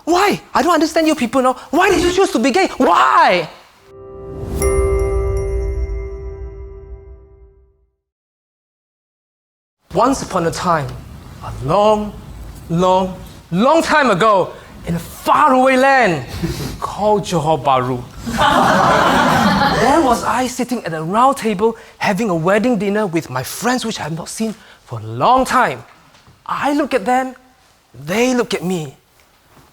Why? I don't understand you people now. Why did you choose to be gay? Why? Once upon a time, a long time ago, in a faraway land called Johor Bahru, there was I sitting at a round table having a wedding dinner with my friends which I have not seen for a long time. I look at them, they look at me.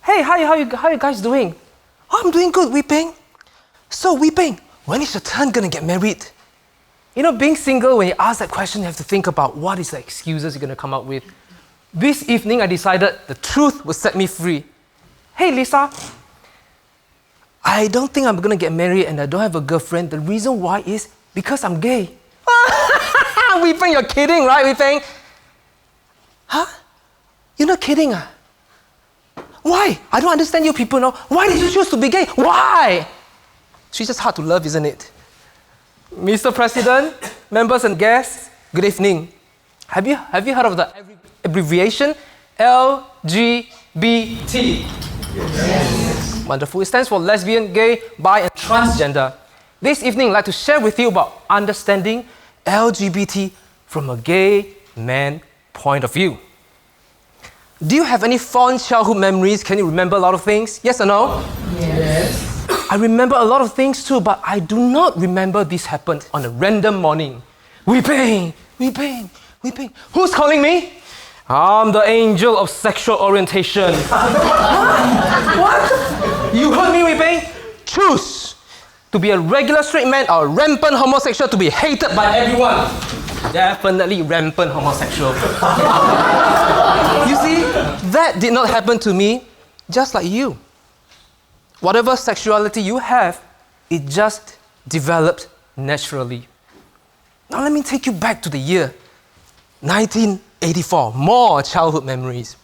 Hey, how you guys doing? Oh, I'm doing good, Wee Peng. So, Wee Peng, when is your turn gonna get married? You know, being single, when you ask that question, you have to think about what is the excuses you're gonna come up with. This evening, I decided the truth would set me free. Hey, Lisa, I don't think I'm gonna get married and I don't have a girlfriend. The reason why is because I'm gay. Wee Peng, you're kidding, right, Wee Peng? Huh? You're not kidding, ah? Why? I don't understand you people now. Why did you choose to be gay? Why? She's just hard to love, isn't it? Mr. President, members and guests, good evening. Have you heard of the abbreviation LGBT? Yes. Wonderful. It stands for lesbian, gay, bi, and transgender. This evening, I'd like to share with you about understanding LGBT from a gay man point of view. Do you have any fond childhood memories? Can you remember a lot of things? Yes or no? Yes. I remember a lot of things too, but I do not remember this happened on a random morning. Wee Peng. Who's calling me? I'm the angel of sexual orientation. What? You heard me, Wee Peng? Choose to be a regular straight man or a rampant homosexual to be hated by everyone. Definitely rampant homosexual. You see, that did not happen to me, just like you. Whatever sexuality you have, it just developed naturally. Now let me take you back to the year 1984, more childhood memories.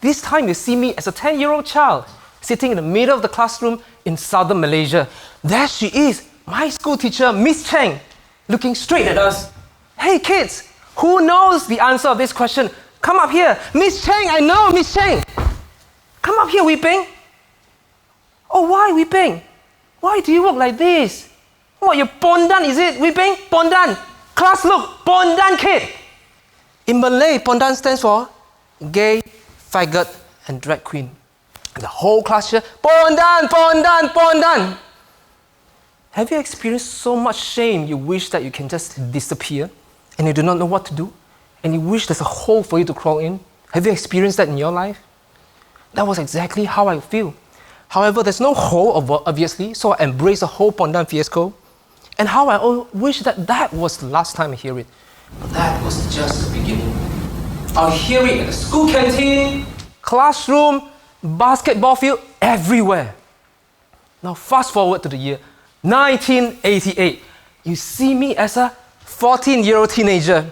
This time you see me as a 10-year-old child, sitting in the middle of the classroom in southern Malaysia. There she is, my school teacher, Miss Cheng, looking straight at us. Hey kids, who knows the answer of this question? Come up here. Miss Cheng, I know, Miss Cheng. Come up here, Wee Peng. Oh, why, Wee Peng? Why do you walk like this? What, you're pondan, is it, Wee Peng? Pondan. Class, look, pondan kid. In Malay, pondan stands for gay, faggot, and drag queen. The whole class here, pondan. Have you experienced so much shame you wish that you can just disappear and you do not know what to do? And you wish there's a hole for you to crawl in? Have you experienced that in your life? That was exactly how I feel. However, there's no hole, obviously, so I embrace the whole pondan fiasco. And how I wish that was the last time I hear it. But that was just the beginning. I'll hear it in the school canteen, classroom, basketball field, everywhere. Now fast forward to the year 1988. You see me as a 14-year-old teenager.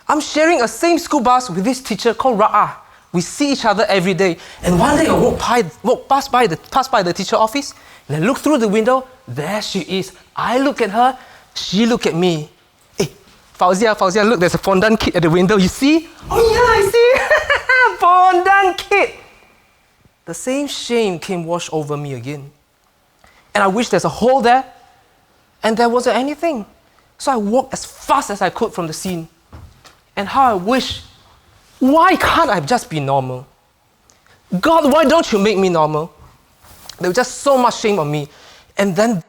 I'm sharing a same school bus with this teacher called Ra'a. We see each other every day. And one day I passed by the teacher office, and I look through the window. There she is. I look at her, she look at me. Hey, Fauzia, look, there's a pondan kid at the window. You see? Oh yeah, I see. Pondan kid. The same shame came wash over me again. And I wish there's a hole there, and there wasn't anything. So I walked as fast as I could from the scene. And how I wish, why can't I just be normal? God, why don't you make me normal? There was just so much shame on me. And then,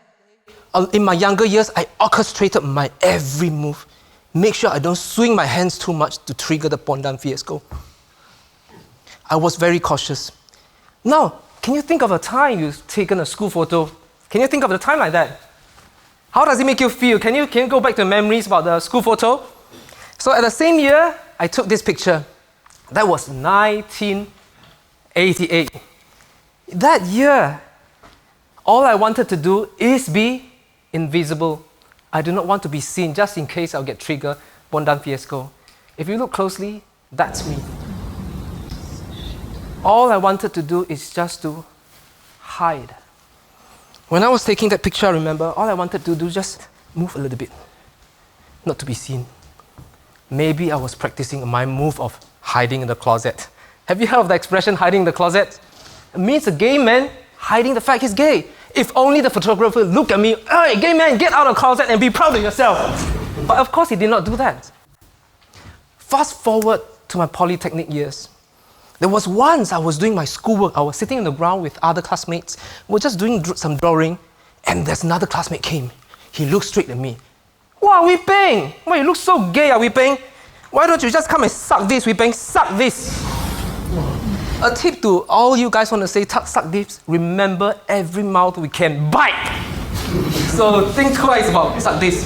in my younger years, I orchestrated my every move. Make sure I don't swing my hands too much to trigger the pondan fiasco. I was very cautious. Now, can you think of a time you've taken a school photo? Can you think of a time like that? How does it make you feel? Can you go back to memories about the school photo? So at the same year, I took this picture. That was 1988. That year, all I wanted to do is be invisible. I do not want to be seen, just in case I'll get triggered, pondan fiasco. If you look closely, that's me. All I wanted to do is just to hide. When I was taking that picture, I remember, all I wanted to do was just move a little bit, not to be seen. Maybe I was practicing my move of hiding in the closet. Have you heard of the expression hiding in the closet? It means a gay man hiding the fact he's gay. If only the photographer looked at me, "Hey, gay man, get out of the closet and be proud of yourself." But of course he did not do that. Fast forward to my polytechnic years. There was once I was doing my schoolwork. I was sitting on the ground with other classmates. We were just doing some drawing, and there's another classmate came. He looked straight at me. "Wow, Wee Peng! Why you look so gay, Wee Peng? Why don't you just come and suck this, Wee Peng? Suck this!" A tip to all you guys want to say suck this, remember every mouth we can bite. So think twice about suck this.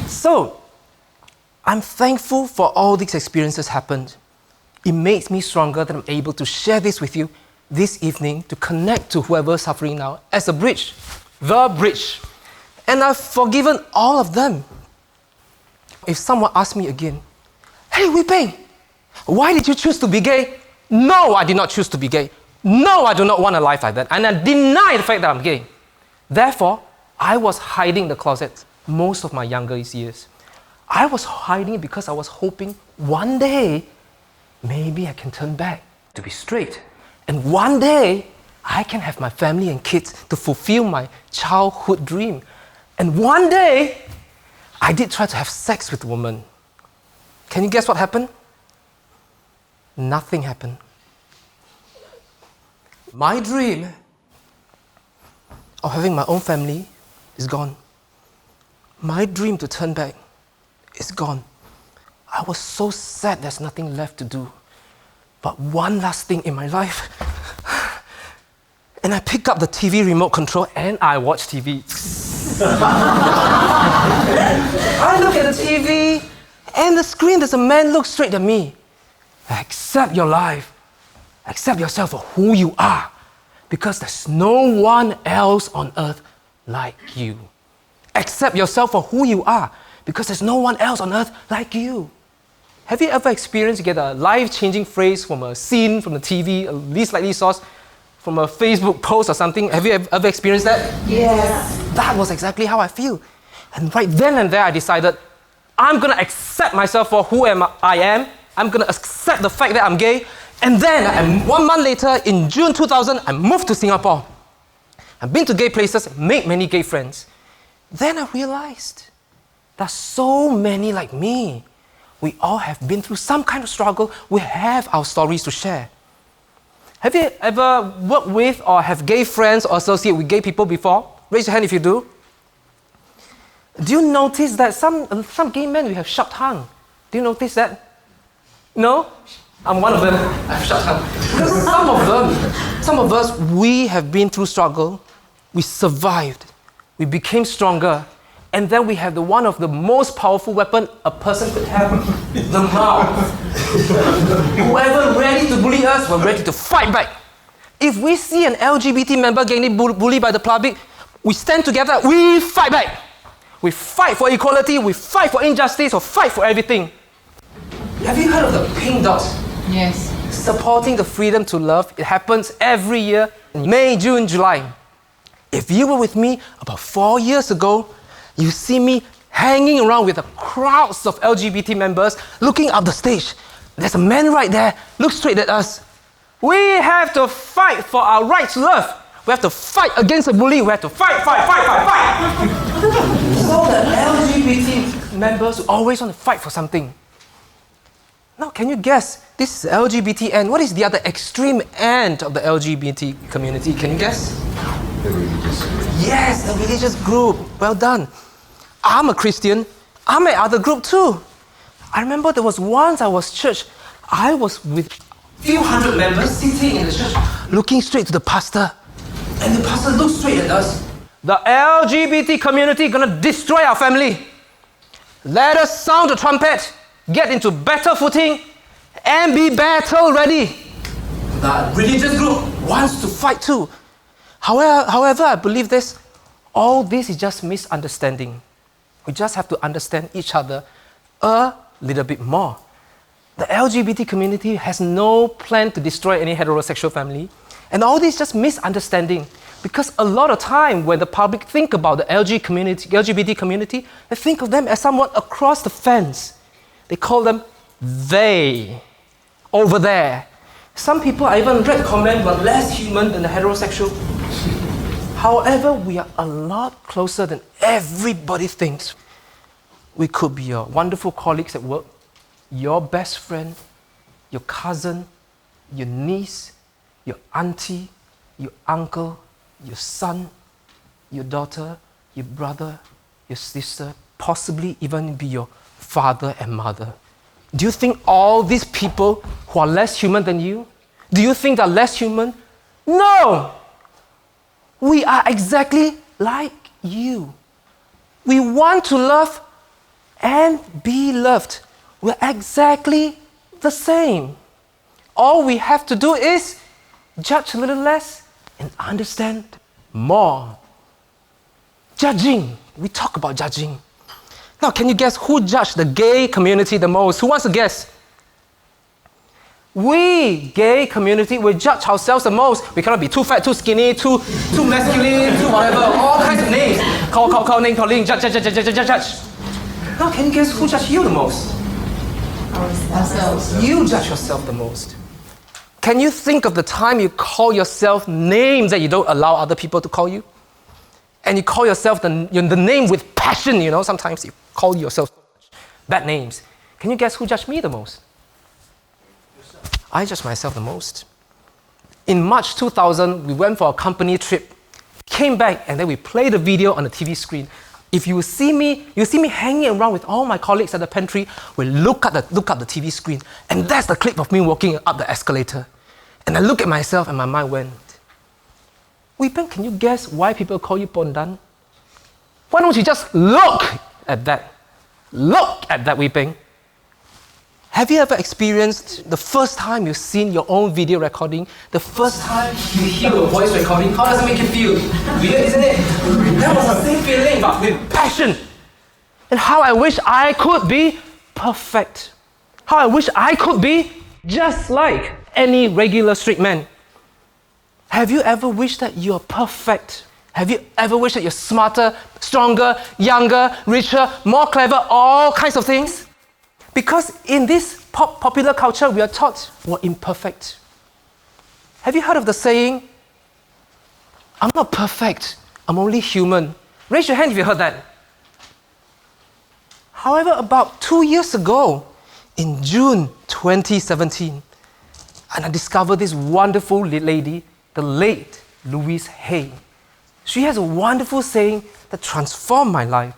So, I'm thankful for all these experiences happened. It makes me stronger that I'm able to share this with you this evening to connect to whoever's suffering now as a bridge, the bridge. And I've forgiven all of them. If someone asks me again, "Hey, Wee Peng, why did you choose to be gay?" No, I did not choose to be gay. No, I do not want a life like that. And I deny the fact that I'm gay. Therefore, I was hiding in the closet most of my younger years. I was hiding it because I was hoping one day, maybe I can turn back to be straight. And one day, I can have my family and kids to fulfill my childhood dream. And one day, I did try to have sex with a woman. Can you guess what happened? Nothing happened. My dream of having my own family is gone. My dream to turn back is gone. I was so sad there's nothing left to do. But one last thing in my life. And I pick up the TV remote control and I watch TV. I look at the TV and the screen, there's a man look straight at me. Accept your life. Accept yourself for who you are. Because there's no one else on earth like you. Accept yourself for who you are. Because there's no one else on earth like you. Have you ever experienced you get a life-changing phrase from a scene from the TV, a least likely source, from a Facebook post or something? Have you ever experienced that? Yes. That was exactly how I feel. And right then and there I decided, I'm going to accept myself for who I am. I'm going to accept the fact that I'm gay. And then, 1 month later, in June 2000, I moved to Singapore. I've been to gay places, made many gay friends. Then I realized, there's so many like me. We all have been through some kind of struggle. We have our stories to share. Have you ever worked with or have gay friends or associate with gay people before? Raise your hand if you do. Do you notice that some gay men, we have sharp tongue? Do you notice that? No? I'm one of them. I have sharp tongue. Because some of us, we have been through struggle. We survived. We became stronger. And then we have one of the most powerful weapon a person could have, the mouth. Whoever ready to bully us, we're ready to fight back. If we see an LGBT member getting bullied by the public, we stand together, we fight back. We fight for equality, we fight for injustice, or fight for everything. Have you heard of the Pink Dots? Yes. Supporting the freedom to love. It happens every year in May, June, July. If you were with me about 4 years ago, you see me hanging around with the crowds of LGBT members looking up the stage. There's a man right there, look straight at us. We have to fight for our right to love. We have to fight against the bully. We have to fight. So the LGBT members always want to fight for something. Now, can you guess? This is LGBT end. What is the other extreme end of the LGBT community? Can you guess? The religious group. Yes, the religious group. Well done. I'm a Christian. I'm an other group too. I remember there was once I was church. I was with a few hundred members sitting in the church, looking straight to the pastor. And the pastor looked straight at us. The LGBT community gonna destroy our family. Let us sound the trumpet, get into battle footing, and be battle ready. The religious group wants to fight too. However, I believe this. All this is just misunderstanding. We just have to understand each other a little bit more. The LGBT community has no plan to destroy any heterosexual family. And all this is just misunderstanding. Because a lot of time when the public think about the LGBT community, they think of them as someone across the fence. They call them they, over there. Some people, I even read comment, were less human than the heterosexual. However, we are a lot closer than everybody thinks. We could be your wonderful colleagues at work, your best friend, your cousin, your niece, your auntie, your uncle, your son, your daughter, your brother, your sister, possibly even be your father and mother. Do you think all these people who are less human than you, do you think they're less human? No! We are exactly like you. We want to love and be loved. We're exactly the same. All we have to do is judge a little less and understand more. Judging. We talk about judging. Now, can you guess who judged the gay community the most? Who wants to guess? We, gay community, we judge ourselves the most. We cannot be too fat, too skinny, too masculine, too whatever, all kinds of names. Call, name calling, judge. Now, can you guess who judged you the most? Ourselves. You judge yourself the most. Can you think of the time you call yourself names that you don't allow other people to call you? And you call yourself the name with passion, you know, sometimes you call yourself bad names. Can you guess who judged me the most? I judge myself the most. In March 2000, we went for a company trip, came back, and then we played the video on the TV screen. If you see me hanging around with all my colleagues at the pantry. We look at the TV screen, and that's the clip of me walking up the escalator. And I look at myself, and my mind went, Wee Peng, can you guess why people call you Pondan? Why don't you just look at that? Look at that, Wee Peng. Have you ever experienced the first time you've seen your own video recording, the first time you hear your voice recording? How does it make you feel? Weird, isn't it? That was the same feeling, but with passion. And how I wish I could be perfect. How I wish I could be just like any regular street man. Have you ever wished that you're perfect? Have you ever wished that you're smarter, stronger, younger, richer, more clever, all kinds of things? Because in this popular culture, we are taught we're imperfect. Have you heard of the saying, I'm not perfect, I'm only human? Raise your hand if you heard that. However, about 2 years ago, in June 2017, and I discovered this wonderful lady, the late Louise Hay. She has a wonderful saying that transformed my life.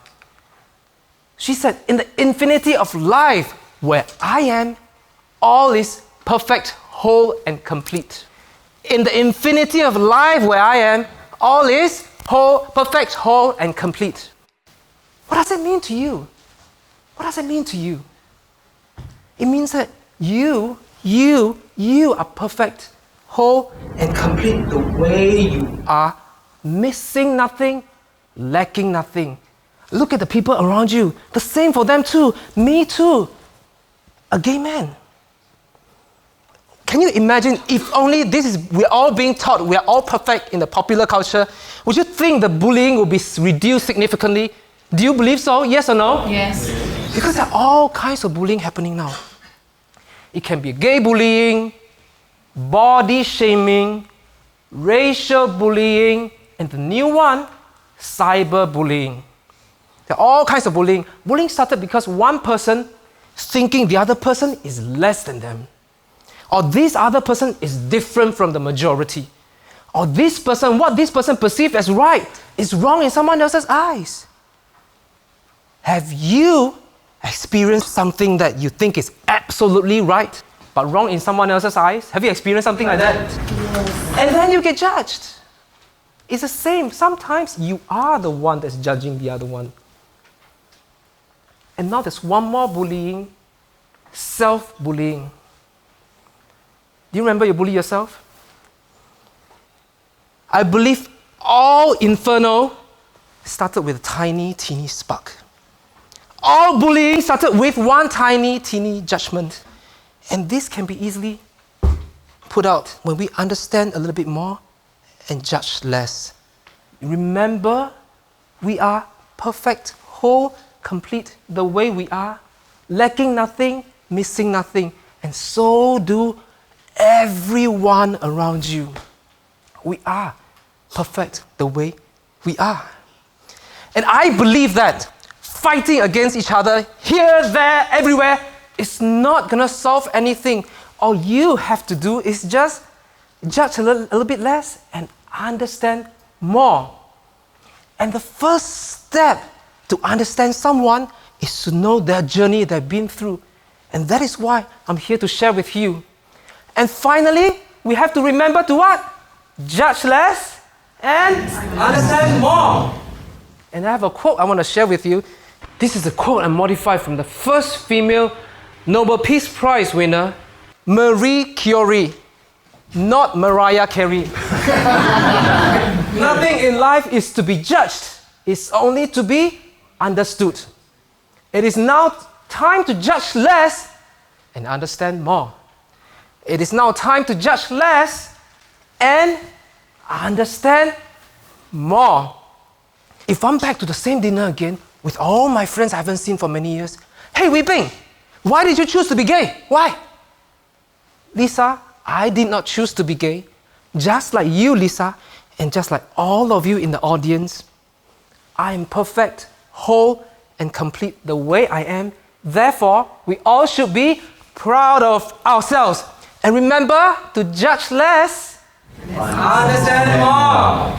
She said, in the infinity of life where I am, all is perfect, whole, and complete. In the infinity of life where I am, all is whole, perfect, whole, and complete. What does it mean to you? What does it mean to you? It means that you are perfect, whole, and complete the way you are, missing nothing, lacking nothing. Look at the people around you. The same for them too. Me too. A gay man. Can you imagine if only we're all being taught we're all perfect in the popular culture? Would you think the bullying will be reduced significantly? Do you believe so? Yes or no? Yes. Because there are all kinds of bullying happening now. It can be gay bullying, body shaming, racial bullying, and the new one, cyber bullying. There are all kinds of bullying. Bullying started because one person thinking the other person is less than them. Or this other person is different from the majority. Or this person, what this person perceives as right, is wrong in someone else's eyes. Have you experienced something that you think is absolutely right, but wrong in someone else's eyes? Have you experienced something like that? Yes. And then you get judged. It's the same. Sometimes you are the one that's judging the other one. And now there's one more bullying, self-bullying. Do you remember you bully yourself? I believe all inferno started with a tiny, teeny spark. All bullying started with one tiny, teeny judgment. And this can be easily put out when we understand a little bit more and judge less. Remember, we are perfect, whole, complete the way we are, lacking nothing, missing nothing. And so do everyone around you. We are perfect the way we are. And I believe that fighting against each other here, there, everywhere is not going to solve anything. All you have to do is just judge a little bit less and understand more. And the first step to understand someone is to know their journey they've been through. And that is why I'm here to share with you. And finally, we have to remember to what? Judge less and understand more. And I have a quote I want to share with you. This is a quote I modified from the first female Nobel Peace Prize winner, Marie Curie, not Mariah Carey. Nothing in life is to be judged. It's only to be understood. It is now time to judge less and understand more. It is now time to judge less and understand more. If I'm back to the same dinner again with all my friends I haven't seen for many years, hey Wei Ping, why did you choose to be gay? Why? Lisa, I did not choose to be gay. Just like you, Lisa, and just like all of you in the audience, I am perfect, whole, and complete the way I am. Therefore, we all should be proud of ourselves. And remember to judge less and understand more.